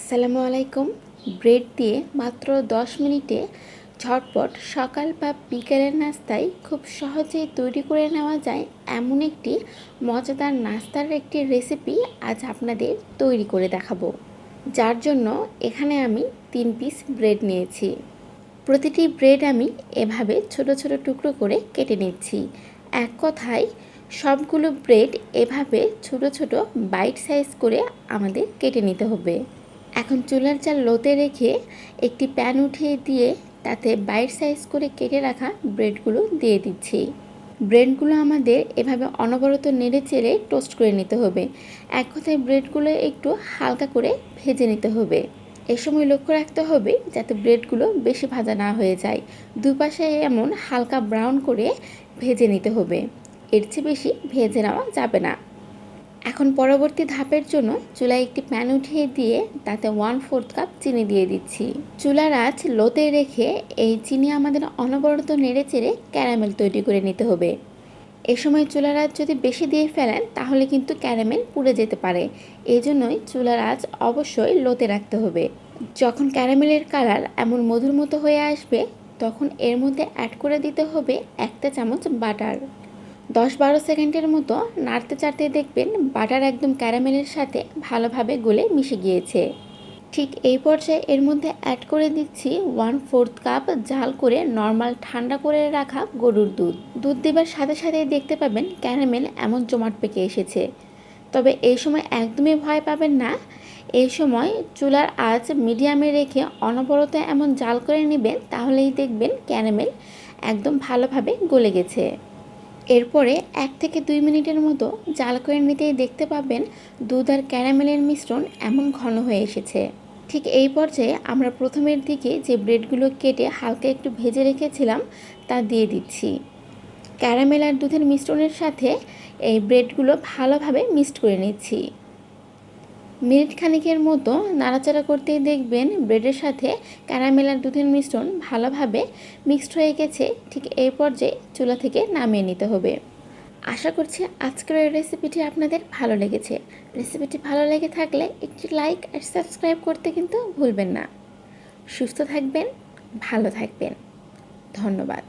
আসসালামু আলাইকুম। ব্রেড দিয়ে মাত্র 10 মিনিটে ঝটপট সকাল বা বিকেলের নাস্তায় খুব সহজেই তৈরি করে নেওয়া যায় এমন একটি মজাদার নাস্তার একটি রেসিপি আজ আপনাদের তৈরি করে দেখাবো। যার জন্য এখানে আমি 3 পিস ব্রেড নিয়েছি। প্রতিটি ব্রেড আমি এভাবে ছোট ছোট টুকরো করে কেটে নিচ্ছি। এক কথায় সবগুলো ব্রেড এভাবে ছোট ছোট বাইট সাইজ করে আমাদের কেটে নিতে হবে। এখন চুলার জাল লোতে রেখে একটি প্যান উঠিয়ে দিয়ে তাতে বাইট সাইজ করে কেটে রাখা ব্রেডগুলো দিয়ে দিচ্ছি। ব্রেডগুলো আমাদের এভাবে অনবরত নেড়ে চেড়ে টোস্ট করে নিতে হবে। এক কথায় ব্রেডগুলো একটু হালকা করে ভেজে নিতে হবে। এ সময় লক্ষ্য রাখতে হবে যাতে ব্রেডগুলো বেশি ভাজা না হয়ে যায়। দুপাশে এমন হালকা ব্রাউন করে ভেজে নিতে হবে, এর চেয়ে বেশি ভেজে নেওয়া যাবে না। এখন পরবর্তী ধাপের জন্য চুলায় একটি প্যান উঠিয়ে দিয়ে তাতে 1/4 কাপ চিনি দিয়ে দিচ্ছি। চুলার আঁচ লোতে রেখে এই চিনি আমাদের অনবরত নেড়ে চেড়ে ক্যারামেল তৈরি করে নিতে হবে। এ সময় চুলার আঁচ যদি বেশি দিয়ে ফেলেন তাহলে কিন্তু ক্যারামেল পুড়ে যেতে পারে। এই জন্যই চুলার আঁচ অবশ্যই লোতে রাখতে হবে। যখন ক্যারামেলের কালার এমন মধুর মতো হয়ে আসবে তখন এর মধ্যে অ্যাড করে দিতে হবে 1 চামচ বাটার। 10-12 সেকেন্ডের মতো নাড়তে চাড়তে দেখবেন বাটার একদম ক্যারামেলের সাথে ভালোভাবে গলে মিশে গিয়েছে। ঠিক এই পর্যায়ে এর মধ্যে অ্যাড করে দিচ্ছি 1/4 কাপ জাল করে নর্মাল ঠান্ডা করে রাখা গরুর দুধ। দুধ দেবার সাথে সাথে দেখতে পাবেন ক্যারামেল এমন জমাট পেকে এসেছে। তবে এই সময় একদমই ভয় পাবেন না। এই সময় চুলার আঁচ মিডিয়ামে রেখে অনবরত এমন জাল করে নেবেন, তাহলেই দেখবেন ক্যারামেল একদম ভালোভাবে গলে গেছে। এরপরে 1 থেকে 2 মিনিটের মতো জাল করে নিতেই দেখতে পাবেন দুধ আর ক্যারামেলের মিশ্রণ এমন ঘন হয়ে এসেছে। ঠিক এই পর্যায়ে আমরা প্রথমের দিকে যে ব্রেডগুলো কেটে হালকা একটু ভেজে রেখেছিলাম তা দিয়ে দিচ্ছি। ক্যারামেল আর দুধের মিশ্রণের সাথে এই ব্রেডগুলো ভালোভাবে মিক্সড করে নিচ্ছি। মিনিট খানিকের মতো নাড়াচাড়া করতেই দেখবেন ব্রেডের সাথে ক্যারামেল আর দুধের মিশ্রণ ভালোভাবে মিক্সড হয়ে গেছে। ঠিক এই পর্যায়ে চুলা থেকে নামিয়ে নিতে হবে। আশা করছি আজকের এই রেসিপিটি আপনাদের ভালো লেগেছে। রেসিপিটি ভালো লেগে থাকলে একটি লাইক আর সাবস্ক্রাইব করতে কিন্তু ভুলবেন না। সুস্থ থাকবেন, ভালো থাকবেন। ধন্যবাদ।